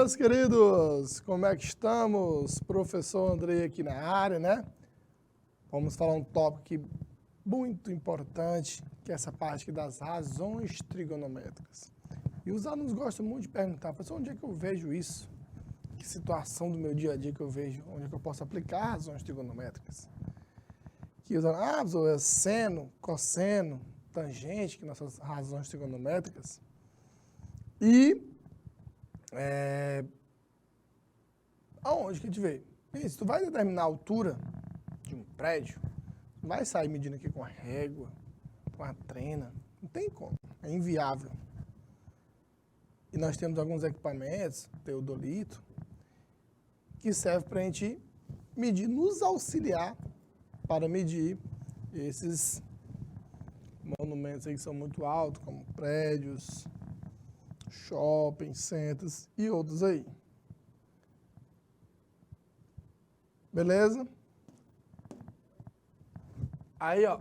meus queridos, como é que estamos? Professor Andrei aqui na área, né? Vamos falar um tópico aqui muito importante, que é essa parte aqui das razões trigonométricas. E os alunos gostam muito de perguntar, professor, onde é que eu vejo isso? Que situação do meu dia a dia que eu vejo, onde é que eu posso aplicar razões trigonométricas? Que os alunos, professor, é seno, cosseno, tangente, que são as razões trigonométricas. E aonde que a gente vê? Se tu vai determinar a altura de um prédio, vai sair medindo aqui com a régua, com a trena, não tem como, é inviável. E nós temos alguns equipamentos, teodolito, que serve para a gente medir, nos auxiliar para medir esses monumentos aí que são muito altos, como prédios, shopping, centros e outros aí. Beleza? Aí, ó.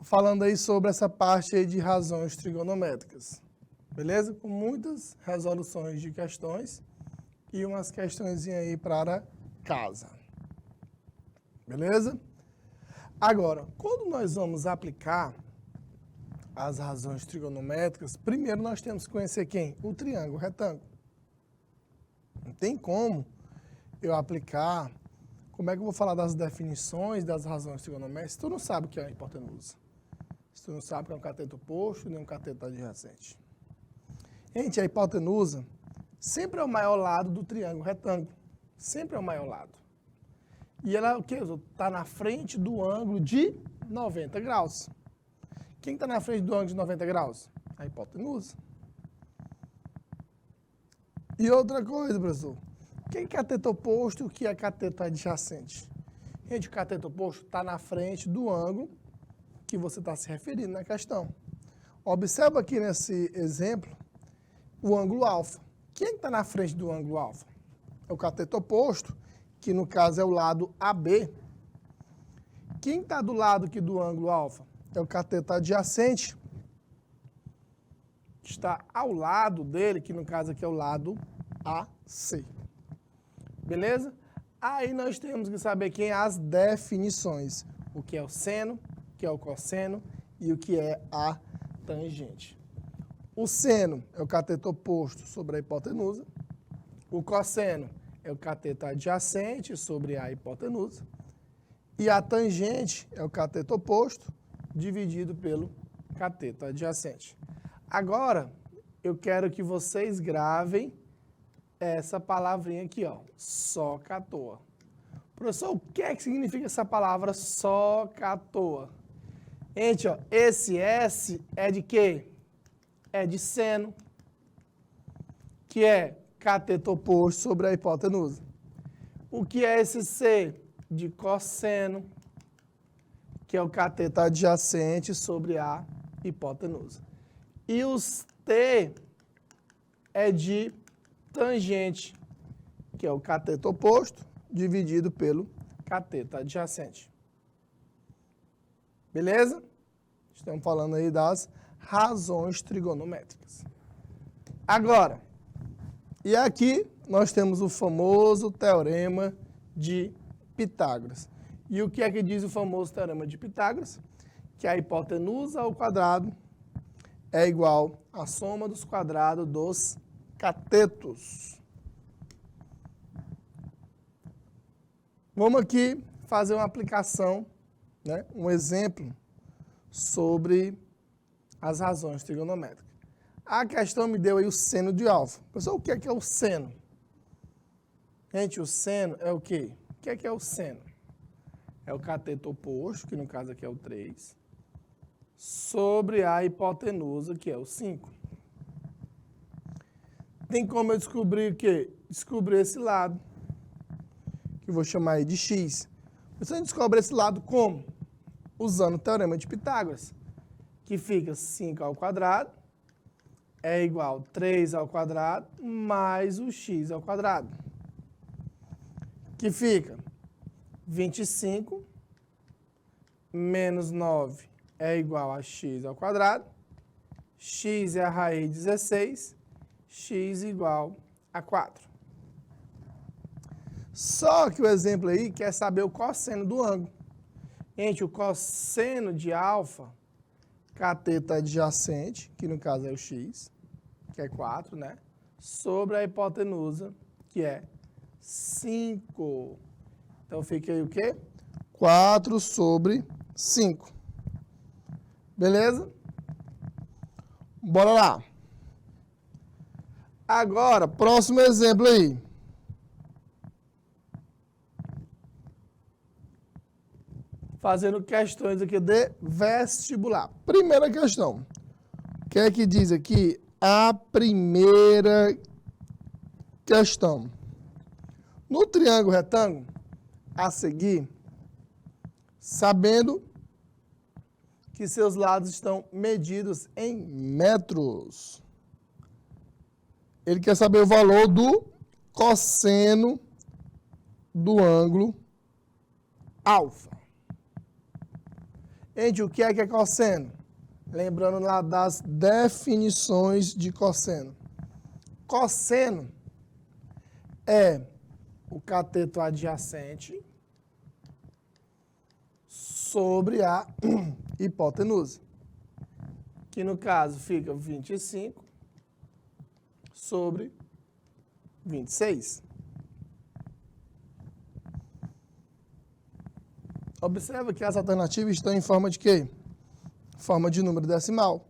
Falando aí sobre essa parte aí de razões trigonométricas. Beleza? Com muitas resoluções de questões e umas questões aí para casa. Beleza? Agora, quando nós vamos aplicar as razões trigonométricas, primeiro nós temos que conhecer quem? O triângulo retângulo. Não tem como eu aplicar, como é que eu vou falar das definições das razões trigonométricas, se tu não sabe o que é a hipotenusa. Se tu não sabe o que é um cateto oposto, nem um cateto adjacente. Gente, a hipotenusa sempre é o maior lado do triângulo retângulo. Sempre é o maior lado. E ela, o que? Está na frente do ângulo de 90 graus. Quem está na frente do ângulo de 90 graus? A hipotenusa. E outra coisa, professor. O que é cateto oposto e o que é cateto adjacente? Gente, o cateto oposto está na frente do ângulo que você está se referindo na questão. Observa aqui nesse exemplo o ângulo alfa. Quem está na frente do ângulo alfa? É o cateto oposto, que no caso é o lado AB. Quem está do lado aqui do ângulo alfa? É o cateto adjacente, que está ao lado dele, que no caso aqui é o lado AC. Beleza? Aí nós temos que saber quem é as definições. O que é o seno, o que é o cosseno e o que é a tangente. O seno é o cateto oposto sobre a hipotenusa. O cosseno é o cateto adjacente sobre a hipotenusa. E a tangente é o cateto oposto dividido pelo cateto adjacente. Agora, eu quero que vocês gravem essa palavrinha aqui, ó, socatoa. Professor, o que é que significa essa palavra socatoa? Gente, ó, esse S é de quê? É de seno, que é cateto oposto sobre a hipotenusa. O que é esse C? De cosseno, que é o cateto adjacente sobre a hipotenusa. E os T é de tangente, que é o cateto oposto, dividido pelo cateto adjacente. Beleza? Estamos falando aí das razões trigonométricas. Agora, e aqui nós temos o famoso teorema de Pitágoras. E o que é que diz o famoso teorema de Pitágoras? Que a hipotenusa ao quadrado é igual à soma dos quadrados dos catetos. Vamos aqui fazer uma aplicação, né, um exemplo sobre as razões trigonométricas. A questão me deu aí o seno de alfa. Pessoal, o que é o seno? Gente, o seno é o quê? O que é o seno? É o cateto oposto, que no caso aqui é o 3, sobre a hipotenusa, que é o 5. Tem como eu descobrir o quê? Descobrir esse lado, que eu vou chamar aí de x. Você descobre esse lado como? Usando o teorema de Pitágoras, que fica 5 ao quadrado é igual a 3 ao quadrado mais o x ao quadrado, que fica 25 menos 9 é igual a x ao quadrado. x é a raiz de 16, x igual a 4. Só que o exemplo aí quer saber o cosseno do ângulo. Gente, o cosseno de alfa, cateto adjacente, que no caso é o x, que é 4, né? Sobre a hipotenusa, que é 5. Então fica aí o quê? 4 sobre 5. Beleza? Bora lá. Agora, próximo exemplo aí. Fazendo questões aqui de vestibular. Primeira questão. O que é que diz aqui? A primeira questão. No triângulo retângulo, a seguir, sabendo que seus lados estão medidos em metros, ele quer saber o valor do cosseno do ângulo alfa. Gente, o que é cosseno? Lembrando lá das definições de cosseno. Cosseno é o cateto adjacente sobre a hipotenusa, que no caso fica 25 sobre 26. Observa que as alternativas estão em forma de quê? Forma de número decimal.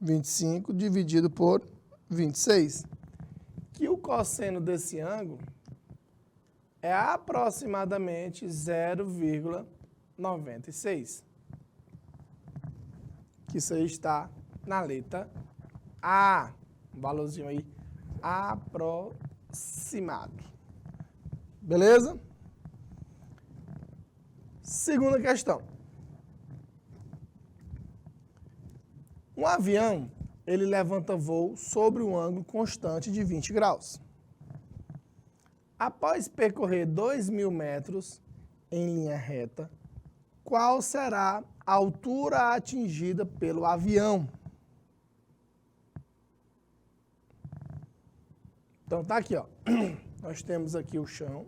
25 dividido por 26. Que o cosseno desse ângulo é aproximadamente 0,96. Que isso aí está na letra A. Um valorzinho aí aproximado. Beleza? Segunda questão. Um avião, ele levanta voo sobre um ângulo constante de 20 graus. Após percorrer 2.000 metros em linha reta, qual será a altura atingida pelo avião? Então tá aqui, ó. Nós temos aqui o chão,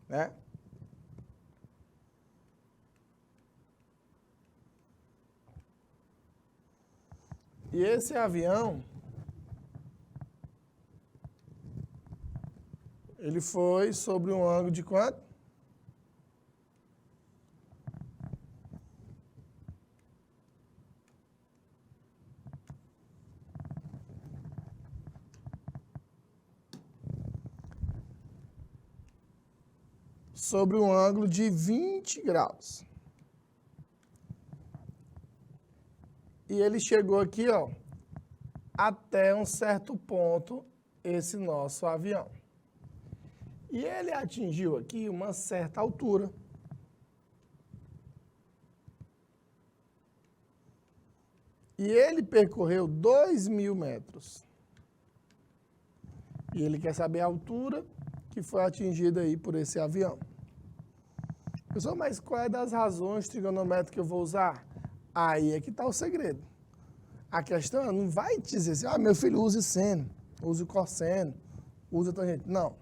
né? E esse avião, ele foi sobre um ângulo de quanto? Sobre um ângulo de 20 graus. E ele chegou aqui, ó, até um certo ponto, esse nosso avião. E ele atingiu aqui uma certa altura. E ele percorreu 2.000 metros. E ele quer saber a altura que foi atingida aí por esse avião. Pessoal, mas qual é das razões trigonométricas que eu vou usar? Aí é que está o segredo. A questão não vai te dizer assim, meu filho, use seno, use cosseno, use tangente. Não.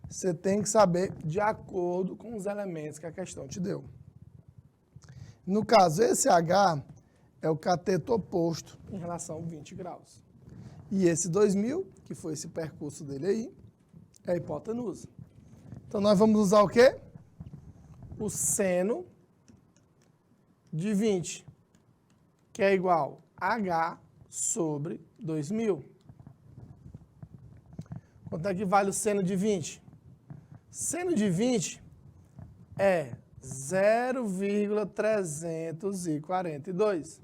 Você tem que saber de acordo com os elementos que a questão te deu. No caso, esse H é o cateto oposto em relação a 20 graus. E esse 2.000, que foi esse percurso dele aí, é a hipotenusa. Então, nós vamos usar o quê? O seno de 20, que é igual a H sobre 2.000. Quanto é que vale o seno de 20? Seno de 20 é 0,342,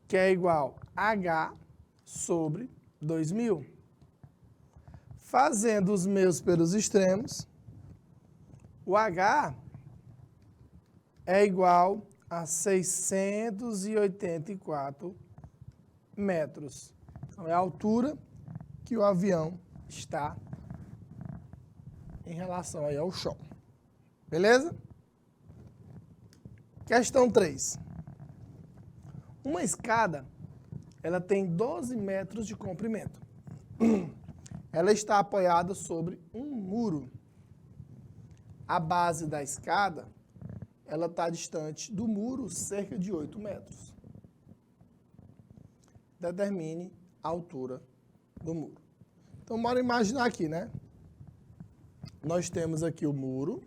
que é igual a H sobre 2.000. Fazendo os meus pelos extremos, o H é igual a 684 metros. Então, é a altura que o avião está em relação aí ao chão. Beleza? Questão 3. Uma escada, ela tem 12 metros de comprimento. Ela está apoiada sobre um muro. A base da escada, ela está distante do muro cerca de 8 metros. Determine a altura do muro. Então, bora imaginar aqui, né? Nós temos aqui o muro.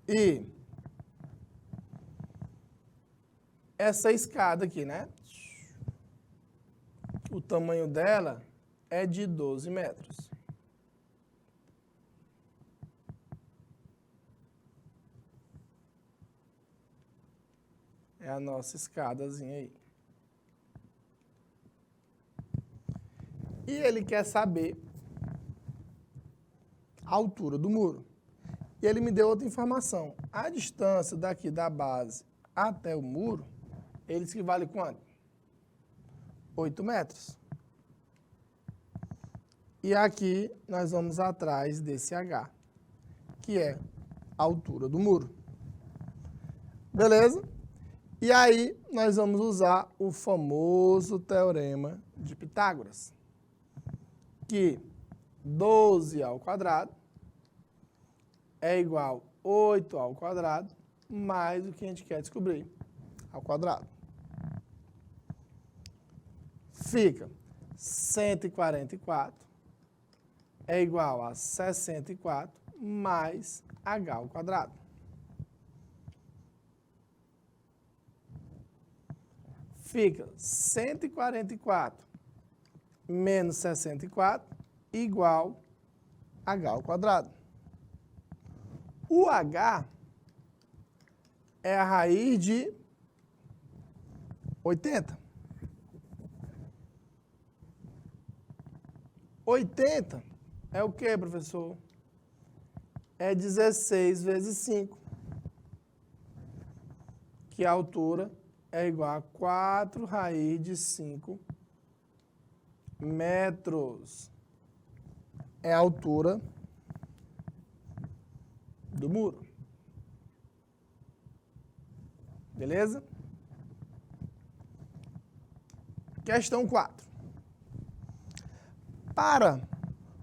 E essa escada aqui, né? O tamanho dela é de 12 metros. É a nossa escadazinha aí. E ele quer saber a altura do muro. E ele me deu outra informação. A distância daqui da base até o muro, ele disse que vale quanto? 8 metros. E aqui nós vamos atrás desse H, que é a altura do muro. Beleza? E aí nós vamos usar o famoso teorema de Pitágoras, que 12 ao quadrado é igual a 8 ao quadrado mais o que a gente quer descobrir, ao quadrado. Fica 144 é igual a 64 mais h ao quadrado. Fica 144 menos 64 igual a h ao quadrado. O h é a raiz de 80. 80 é o que, professor? É 16 vezes 5, que a altura é igual a 4 raiz de 5 metros. É a altura do muro. Beleza? Questão 4. Para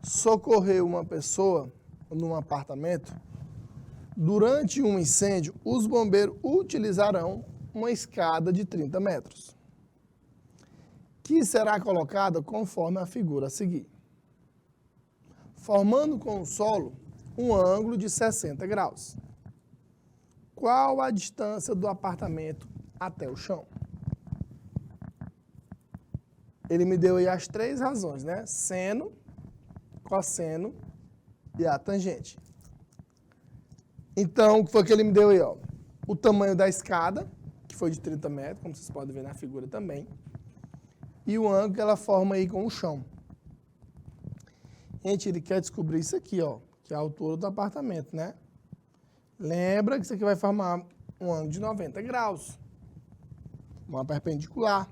socorrer uma pessoa num apartamento, durante um incêndio, os bombeiros utilizarão uma escada de 30 metros, que será colocada conforme a figura a seguir, formando com o solo um ângulo de 60 graus. Qual a distância do apartamento até o chão? Ele me deu aí as 3 razões, né? Seno, cosseno e a tangente. Então, o que foi que ele me deu aí, ó? O tamanho da escada, que foi de 30 metros, como vocês podem ver na figura também, e o ângulo que ela forma aí com o chão. Gente, ele quer descobrir isso aqui, ó, que é a altura do apartamento, né? Lembra que isso aqui vai formar um ângulo de 90 graus, uma perpendicular.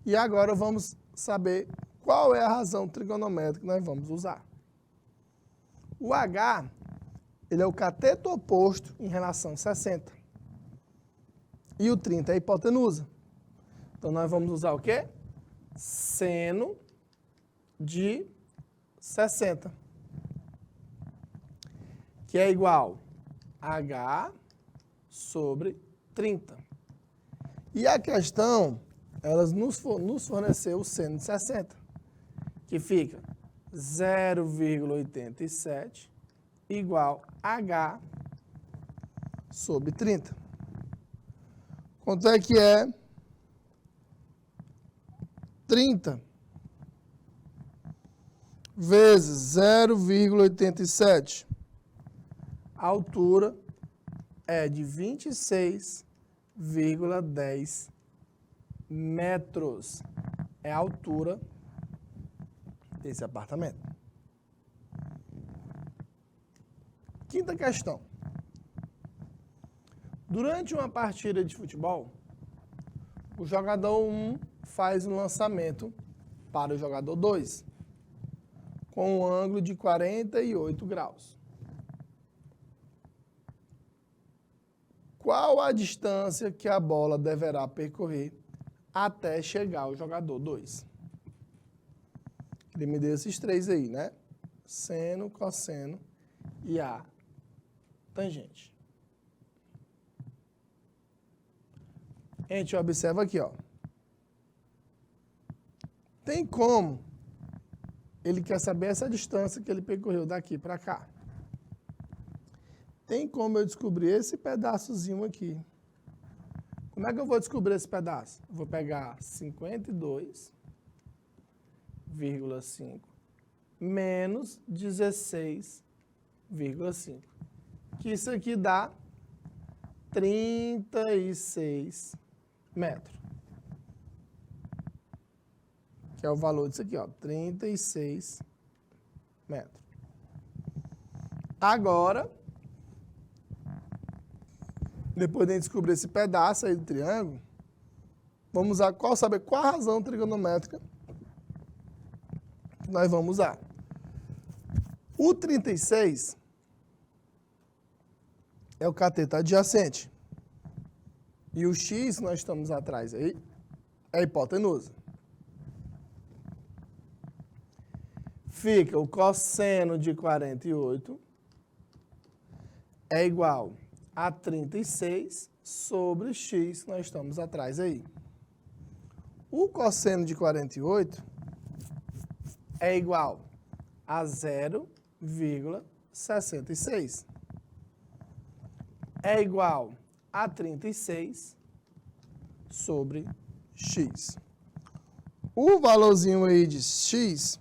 E agora vamos saber qual é a razão trigonométrica que nós vamos usar. O H, ele é o cateto oposto em relação a 60. E o 30 é a hipotenusa. Então, nós vamos usar o quê? Seno de 60. Que é igual a H sobre 30. E a questão, elas nos forneceu o seno de 60, que fica 0,87 igual a H sobre 30. Quanto é que é 30 vezes 0,87? A altura é de 26,10 metros. É a altura desse apartamento. Quinta questão. Durante uma partida de futebol, o jogador 1 faz um lançamento para o jogador 2. com um ângulo de 48 graus. Qual a distância que a bola deverá percorrer até chegar ao jogador 2? Ele me deu esses três aí, né? Seno, cosseno e a tangente. A gente observa aqui, ó. Tem como ele quer saber essa distância que ele percorreu daqui para cá. Tem como eu descobrir esse pedaçozinho aqui. Como é que eu vou descobrir esse pedaço? Eu vou pegar 52,5 menos 16,5. Que isso aqui dá 36 metros. Que é o valor disso aqui, ó, 36 metros. Agora, depois de descobrir esse pedaço aí do triângulo, vamos usar saber qual a razão trigonométrica que nós vamos usar. O 36 é o cateto adjacente. E o x que nós estamos atrás aí é a hipotenusa. Fica o cosseno de 48 é igual a 36 sobre x que nós estamos atrás aí. O cosseno de 48 é igual a 0,66. É igual a 36 sobre x. O valorzinho aí de x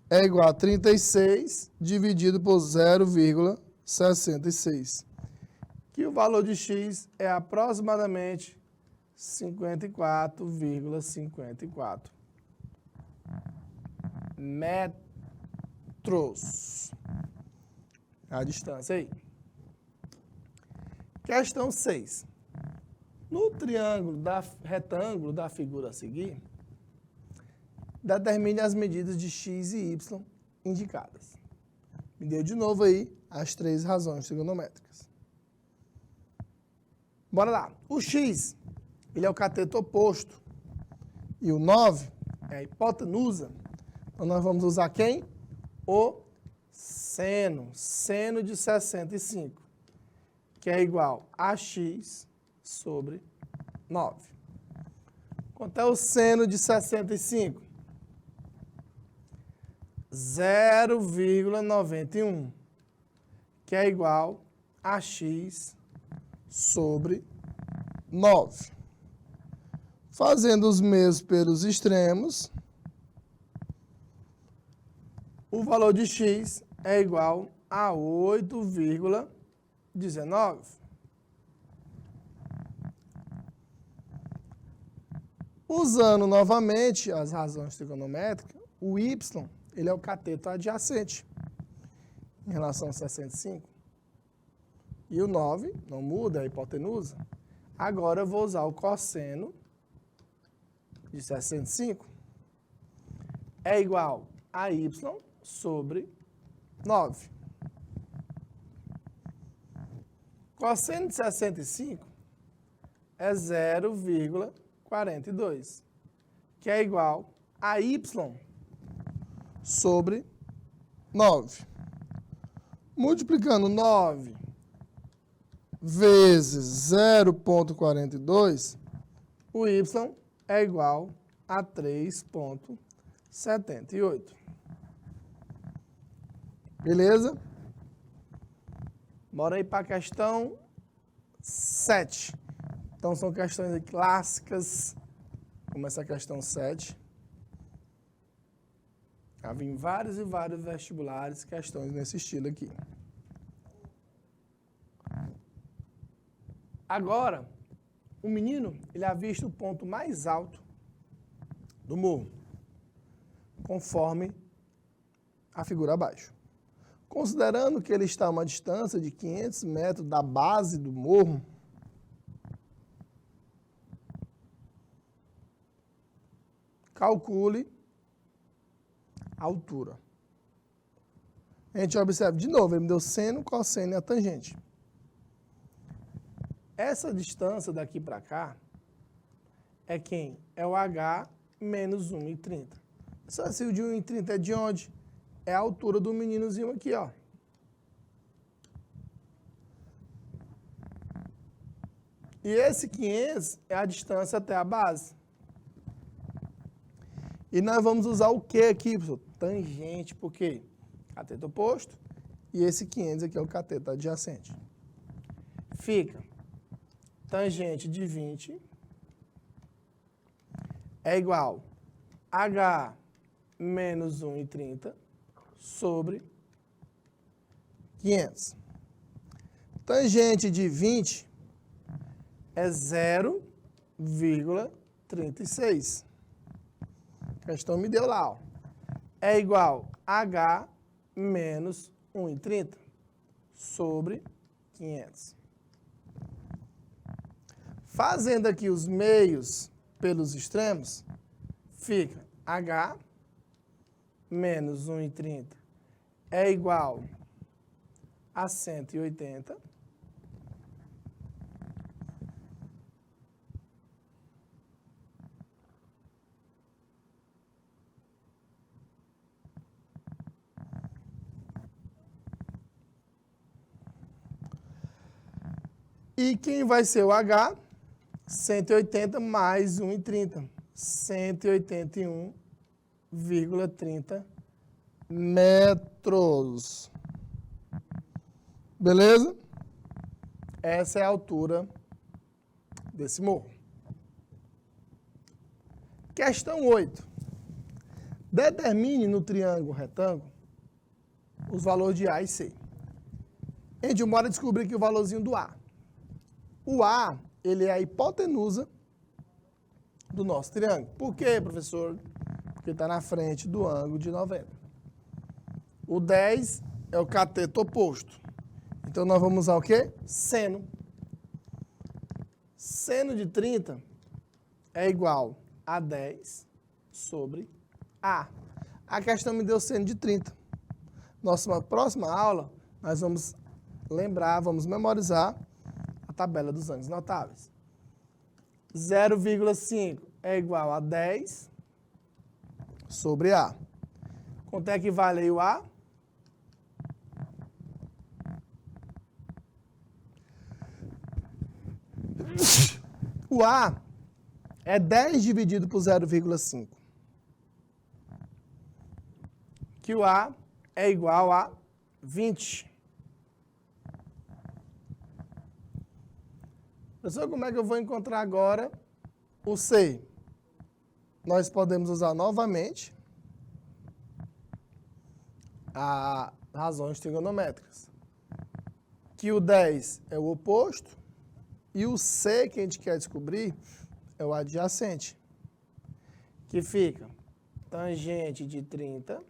é igual a 36 dividido por 0,66. Que o valor de x é aproximadamente 54,54 metros. A distância aí. Questão 6. No retângulo da figura a seguir, determine as medidas de x e y indicadas. Me deu de novo aí as três razões trigonométricas. Bora lá. O x, ele é o cateto oposto. E o 9 é a hipotenusa. Então, nós vamos usar quem? O seno. Seno de 65. Que é igual a x sobre 9. Quanto é o seno de 65? 0,91, que é igual a x sobre 9. Fazendo os mesmos pelos extremos, o valor de x é igual a 8,19. Usando novamente as razões trigonométricas, o y ele é o cateto adjacente em relação a 65. E o 9 não muda, é a hipotenusa. Agora eu vou usar o cosseno de 65. É igual a y sobre 9. Cosseno de 65 é 0,42, que é igual a y sobre 9. Multiplicando 9 vezes 0,42, o y é igual a 3,78. Beleza? Bora aí para a questão 7. Então, são questões clássicas, como essa questão 7. Havia em vários e vários vestibulares questões nesse estilo aqui. Agora, o menino, ele avista o ponto mais alto do morro, conforme a figura abaixo. Considerando que ele está a uma distância de 500 metros da base do morro, calcule a altura. A gente observa de novo, ele me deu seno, cosseno e a tangente. Essa distância daqui para cá é quem? É o H menos 1,30. Só se o de 1,30 é de onde? É a altura do meninozinho aqui, ó. E esse 500 é a distância até a base. E nós vamos usar o que aqui, professor? Tangente, por quê? Cateto oposto. E esse 500 aqui é o cateto adjacente. Fica tangente de 20 é igual a H menos 1,30 sobre 500. Tangente de 20 é 0,36. A questão me deu lá, ó. É igual a H menos 1,30 sobre 500. Fazendo aqui os meios pelos extremos, fica H menos 1,30 é igual a 180. E quem vai ser o H? 180 mais 1,30. 181,30 metros. Beleza? Essa é a altura desse morro. Questão 8. Determine no triângulo retângulo os valores de A e C. A gente bora descobrir aqui o valorzinho do A. O A, ele é a hipotenusa do nosso triângulo. Por quê, professor? Porque está na frente do ângulo de 90. O 10 é o cateto oposto. Então, nós vamos usar o quê? Seno. Seno de 30 é igual a 10 sobre A. A questão me deu seno de 30. Nossa próxima aula, nós vamos lembrar, vamos memorizar a tabela dos ângulos notáveis. 0,5 é igual a 10 sobre A. Quanto é que vale aí o A? O A é 10 dividido por 0,5. Que o A é igual a 20. Professor, como é que eu vou encontrar agora o C? Nós podemos usar novamente as razões trigonométricas. Que o 10 é o oposto e o C que a gente quer descobrir é o adjacente. Que fica tangente de 30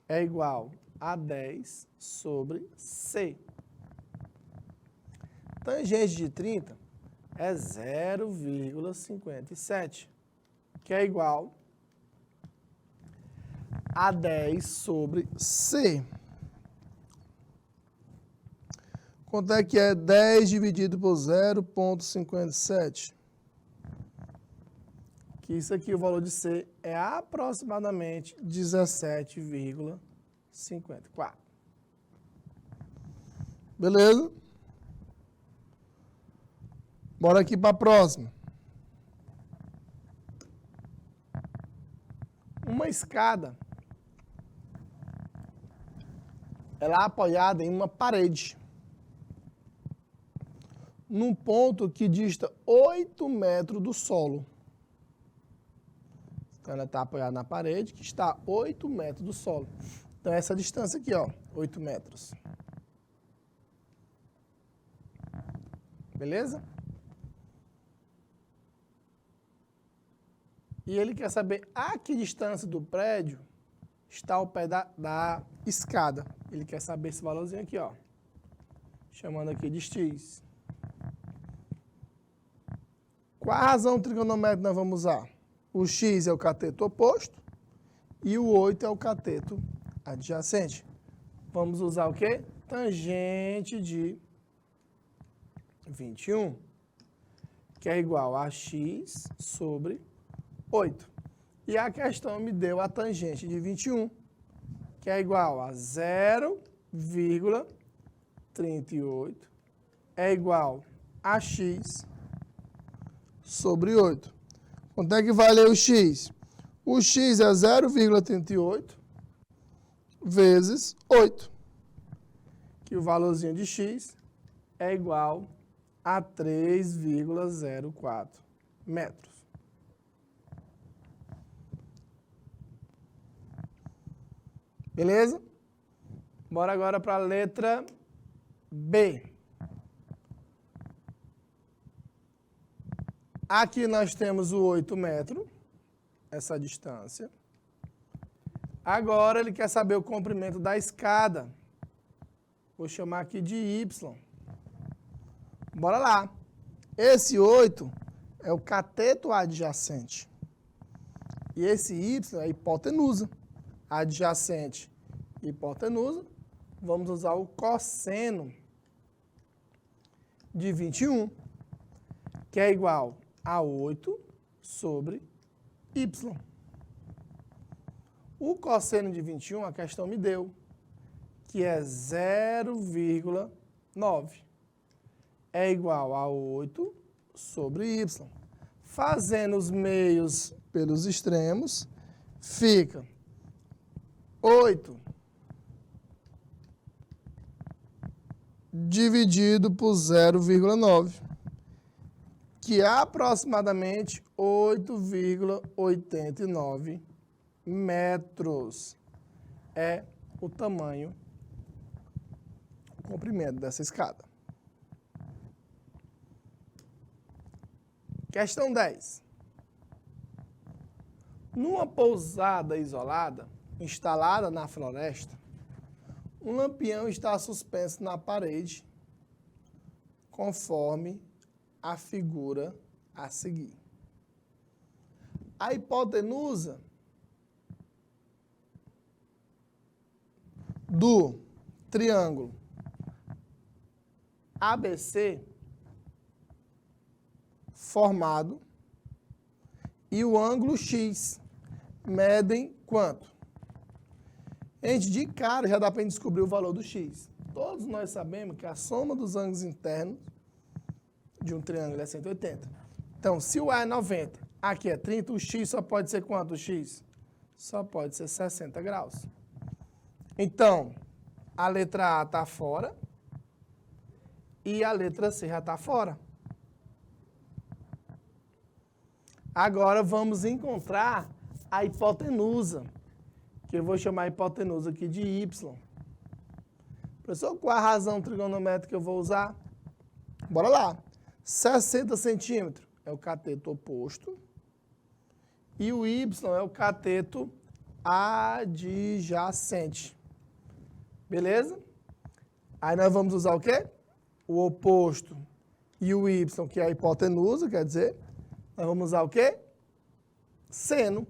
é igual a 10 sobre C. Tangente de 30 é 0,57, que é igual a 10 sobre C. Quanto é que é 10 dividido por 0,57? Que isso aqui, o valor de C, é aproximadamente 17,54. Beleza? Bora aqui para a próxima. Uma escada. Ela é apoiada em uma parede. Num ponto que dista 8 metros do solo. Então, ela está apoiada na parede, que está a 8 metros do solo. Então, essa distância aqui, ó, 8 metros. Beleza? E ele quer saber a que distância do prédio está o pé da escada. Ele quer saber esse valorzinho aqui, ó. Chamando aqui de X. Qual a razão trigonométrica nós vamos usar? O X é o cateto oposto e o 8 é o cateto adjacente. Vamos usar o quê? Tangente de 21, que é igual a x sobre 8. E a questão me deu a tangente de 21, que é igual a 0,38, é igual a x sobre 8. Quanto é que vale o x? O x é 0,38 vezes 8, que o valorzinho de x é igual a 3,04 metros. Beleza? Bora agora para a letra B. Aqui nós temos o 8 metros, essa distância. Agora ele quer saber o comprimento da escada. Vou chamar aqui de y. Bora lá. Esse 8 é o cateto adjacente. E esse y é a hipotenusa. Adjacente e hipotenusa. Vamos usar o cosseno de 21, que é igual a 8 sobre y. O cosseno de 21, a questão me deu, que é 0,9. É igual a 8 sobre y. Fazendo os meios pelos extremos, fica 8 dividido por 0,9, que é aproximadamente 8,89 metros. É o tamanho, o comprimento dessa escada. Questão 10. Numa pousada isolada, instalada na floresta, um lampião está suspenso na parede, conforme a figura a seguir. A hipotenusa do triângulo ABC formado e o ângulo X medem quanto? Gente, de cara já dá para descobrir o valor do X. Todos nós sabemos que a soma dos ângulos internos de um triângulo é 180. Então, se o A é 90, aqui é 30, o X só pode ser quanto, o X? Só pode ser 60 graus. Então, a letra A está fora e a letra C já está fora. Agora, vamos encontrar a hipotenusa, que eu vou chamar a hipotenusa aqui de Y. Professor, qual a razão trigonométrica que eu vou usar? Bora lá. 60 centímetros é o cateto oposto e o Y é o cateto adjacente. Beleza? Aí nós vamos usar o quê? O oposto e o Y, que é a hipotenusa, quer dizer, nós vamos usar o quê? Seno.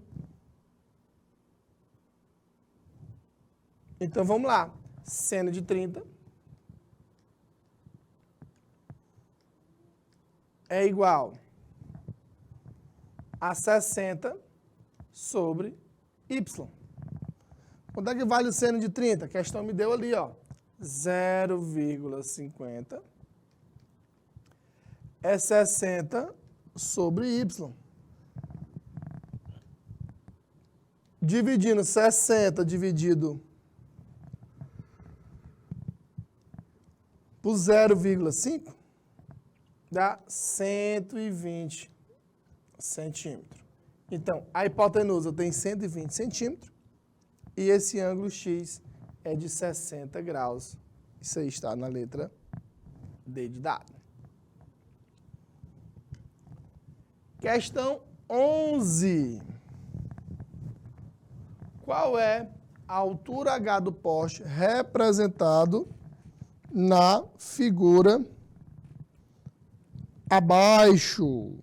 Então, vamos lá. Seno de 30 é igual a 60 sobre Y. Quanto é que vale o seno de 30? A questão me deu ali, ó. 0,50 é 60 sobre Y. Dividindo 60 dividido por 0,5 dá 120 centímetros. Então, a hipotenusa tem 120 centímetros e esse ângulo X é de 60 graus. Isso aí está na letra D de dado. Questão 11. Qual é a altura H do poste representado na figura abaixo?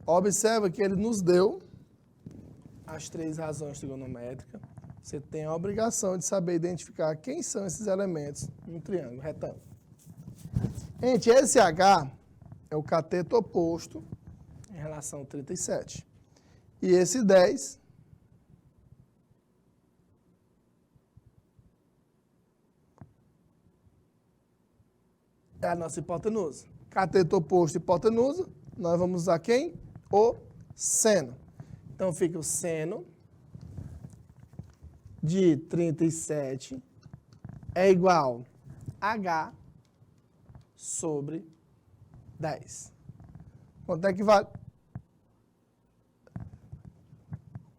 Observa que ele nos deu as 3 razões trigonométricas, você tem a obrigação de saber identificar quem são esses elementos no triângulo retângulo. Gente, esse H é o cateto oposto em relação ao 37. E esse 10 é a nossa hipotenusa. Cateto oposto e hipotenusa, nós vamos usar quem? O seno. Então fica o seno de 37 é igual a H sobre 10. Quanto é que vale?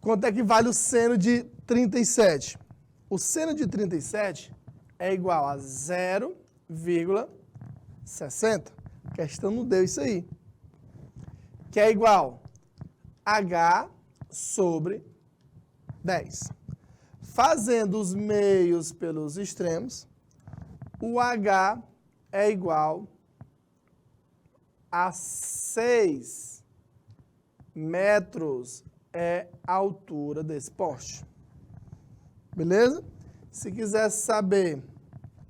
Quanto é que vale o seno de 37? O seno de 37 é igual a 0,60. A questão não deu isso aí. Que é igual a H sobre 10. Fazendo os meios pelos extremos, o H é igual a 6 metros é a altura desse poste. Beleza? Se quisesse saber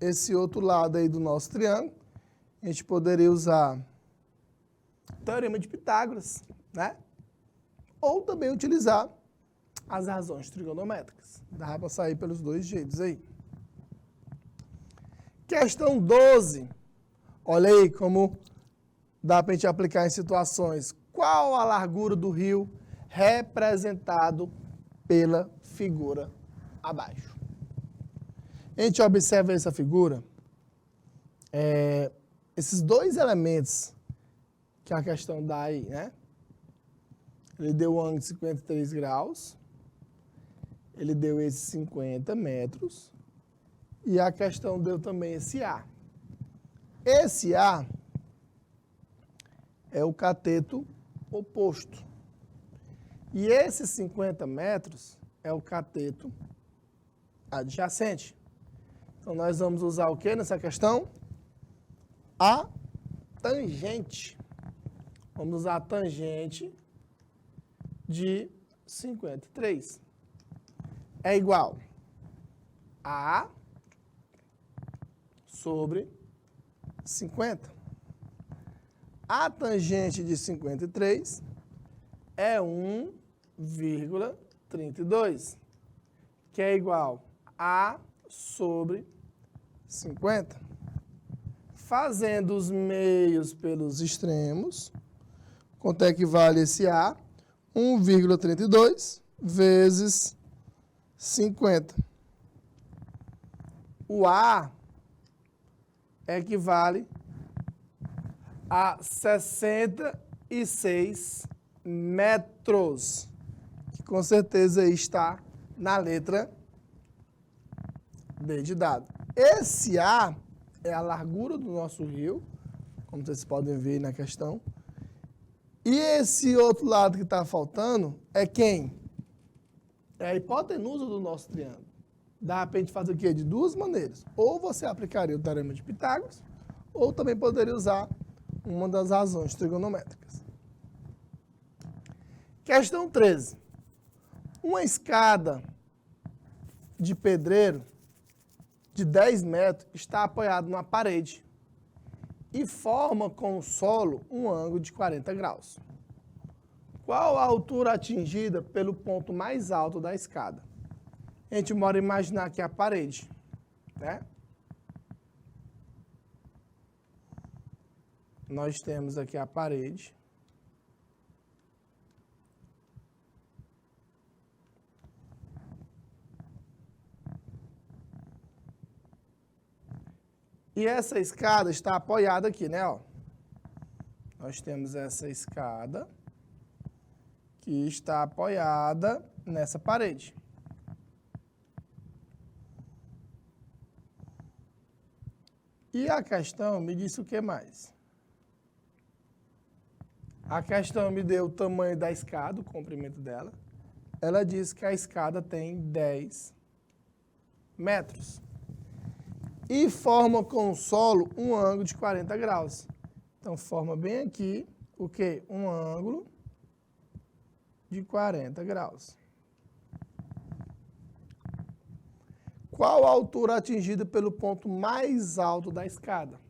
esse outro lado aí do nosso triângulo, a gente poderia usar o Teorema de Pitágoras, né? Ou também utilizar as razões trigonométricas. Dá para sair pelos dois jeitos aí. Questão 12. Olha aí como dá para a gente aplicar em situações. Qual a largura do rio representado pela figura abaixo? A gente observa essa figura. Esses dois elementos que a questão dá aí, né? Ele deu um ângulo de 53 graus. Ele deu esses 50 metros. E a questão deu também esse A. Esse A é o cateto oposto. E esses 50 metros é o cateto adjacente. Então, nós vamos usar o que nessa questão? A tangente. Vamos usar a tangente de 53. É igual a sobre 50. A tangente de 53 é 1,32, que é igual a sobre 50. Fazendo os meios pelos extremos, quanto é que vale esse A? 1,32 vezes 50. O A equivale a 66 metros, que com certeza está na letra D de dado. Esse A é a largura do nosso rio, como vocês podem ver na questão. E esse outro lado que está faltando é quem? É a hipotenusa do nosso triângulo. Dá para a gente fazer o quê? De duas maneiras. Ou você aplicaria o Teorema de Pitágoras, ou também poderia usar uma das razões trigonométricas. Questão 13. Uma escada de pedreiro de 10 metros está apoiada numa parede e forma com o solo um ângulo de 40 graus. Qual a altura atingida pelo ponto mais alto da escada? A gente bora imaginar aqui a parede, né? Nós temos aqui a parede. E essa escada está apoiada aqui, né? Ó. Nós temos essa escada que está apoiada nessa parede. E a questão me disse o que mais? A questão me deu o tamanho da escada, o comprimento dela. Ela disse que a escada tem 10 metros. E forma com o solo um ângulo de 40 graus. Então, forma bem aqui o quê? Um ângulo de 40 graus. qual a altura atingida pelo ponto mais alto da escada?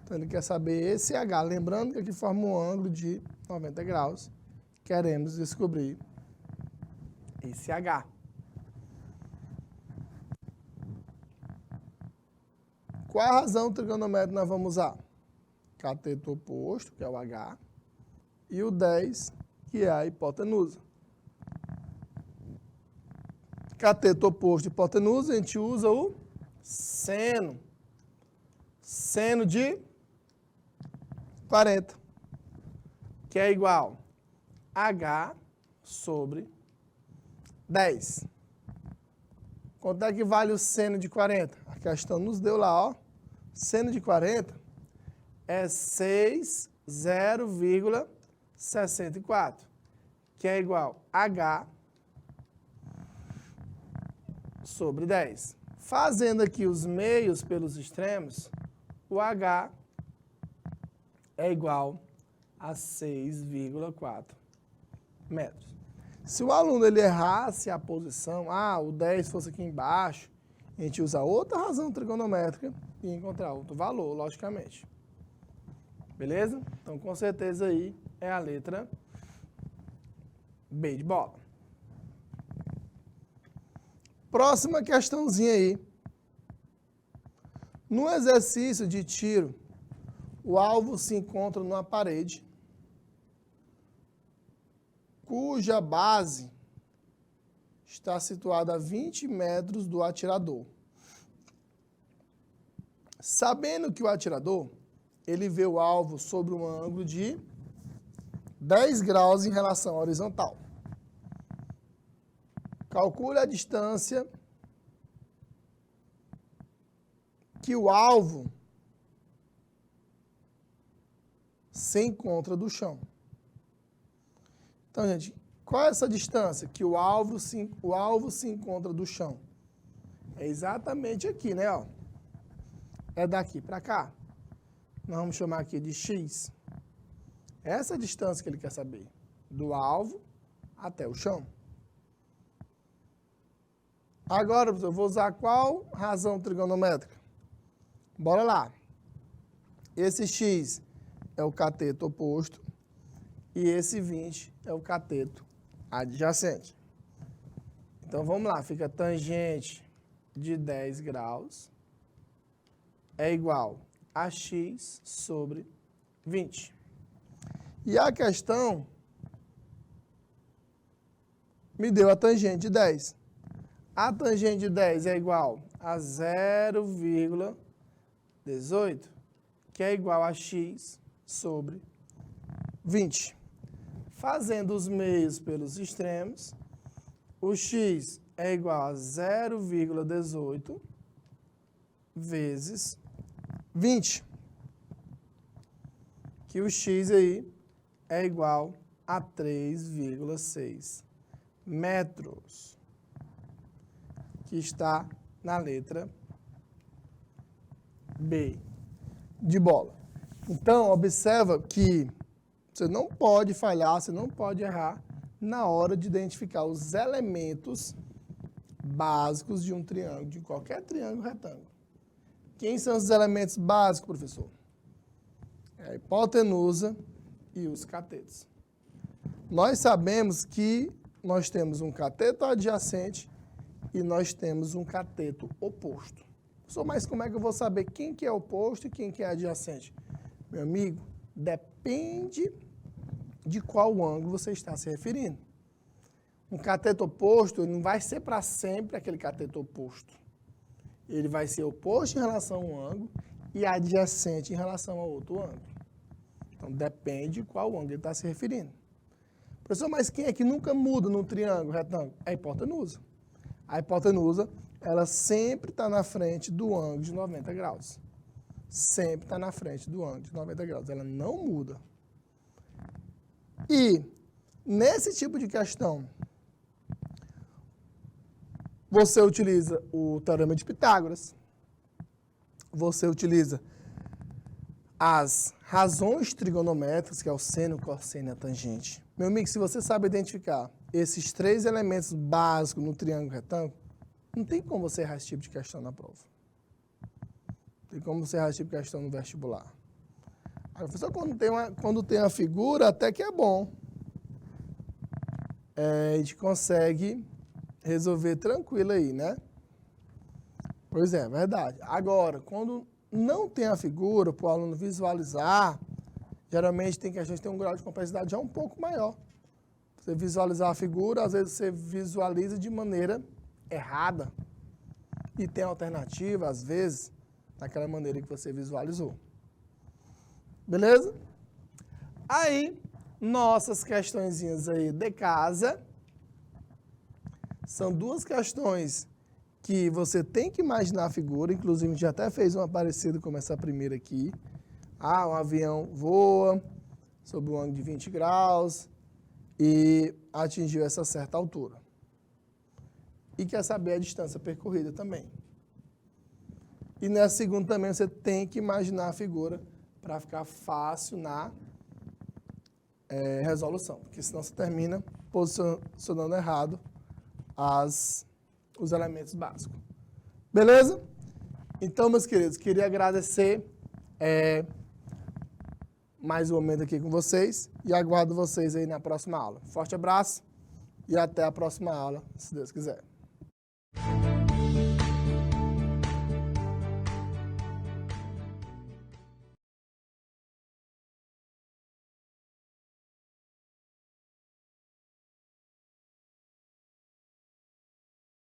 Então, ele quer saber esse H. Lembrando que aqui forma um ângulo de 90 graus. Queremos descobrir esse H. Qual a razão trigonométrica nós vamos usar? Cateto oposto, que é o H, e o 10, que é a hipotenusa. Cateto oposto e hipotenusa, a gente usa o seno. Seno de 40, que é igual a H sobre 10. Quanto é que vale o seno de 40? A questão nos deu lá, ó. Seno de 40 é 6,0,64, que é igual a H sobre 10. Fazendo aqui os meios pelos extremos, o H é igual a 6,4 metros. Se o aluno ele errasse a posição, o 10 fosse aqui embaixo, a gente usa outra razão trigonométrica e encontrar outro valor, logicamente. Beleza? Então, com certeza aí é a letra B de bola. Próxima questãozinha aí. No exercício de tiro, o alvo se encontra numa parede cuja base está situada a 20 metros do atirador. Sabendo que o atirador, ele vê o alvo sobre um ângulo de 10 graus em relação à horizontal. Calcule a distância que o alvo se encontra do chão. Então, gente, qual é essa distância que o alvo se encontra do chão? É exatamente aqui, né? Ó. É daqui para cá. Nós vamos chamar aqui de X. Essa é a distância que ele quer saber. Do alvo até o chão. Agora, eu vou usar qual razão trigonométrica? Bora lá. Esse X é o cateto oposto e esse 20 é o cateto adjacente. Então, vamos lá. Fica tangente de 10 graus é igual a X sobre 20. E a questão me deu a tangente de 10. A tangente de 10 é igual a 0,18, que é igual a X sobre 20. Fazendo os meios pelos extremos, o X é igual a 0,18 vezes 20. Que o X aí é igual a 3,6 metros. Que está na letra B de bola. Então, observa que você não pode falhar, você não pode errar na hora de identificar os elementos básicos de um triângulo, de qualquer triângulo retângulo. Quem são os elementos básicos, professor? É a hipotenusa e os catetos. Nós sabemos que nós temos um cateto adjacente e nós temos um cateto oposto. Professor, mas como é que eu vou saber quem que é oposto e quem que é adjacente? Meu amigo, depende de qual ângulo você está se referindo. Um cateto oposto não vai ser para sempre aquele cateto oposto. Ele vai ser oposto em relação a um ângulo e adjacente em relação a outro ângulo. Então, depende de qual ângulo ele está se referindo. Professor, mas quem é que nunca muda num triângulo retângulo? É a hipotenusa. A hipotenusa, ela sempre está na frente do ângulo de 90 graus. Sempre está na frente do ângulo de 90 graus. Ela não muda. E, nesse tipo de questão, você utiliza o teorema de Pitágoras, você utiliza as razões trigonométricas, que é o seno, o cosseno e a tangente. Meu amigo, se você sabe identificar esses três elementos básicos no triângulo retângulo, Não tem como você errar esse tipo de questão na prova. Não tem como você errar esse tipo de questão no vestibular. A professora, quando tem uma figura, até que é bom. A gente consegue resolver tranquilo aí, né? Pois é, verdade. Agora, quando não tem a figura, para o aluno visualizar, geralmente tem questões que têm um grau de complexidade já um pouco maior. Você visualizar a figura, às vezes você visualiza de maneira errada. E tem alternativa, às vezes, naquela maneira que você visualizou. Beleza? Aí, nossas questõezinhas aí de casa. São duas questões que você tem que imaginar a figura. Inclusive, a gente até fez uma parecida como essa primeira aqui. Ah, um avião voa sob um ângulo de 20 graus e atingiu essa certa altura. E quer saber a distância percorrida também. E nessa segunda também você tem que imaginar a figura para ficar fácil na resolução, porque senão você termina posicionando errado os elementos básicos. Beleza? Então, meus queridos, queria agradecer mais um momento aqui com vocês e aguardo vocês aí na próxima aula. Forte abraço e até a próxima aula, se Deus quiser.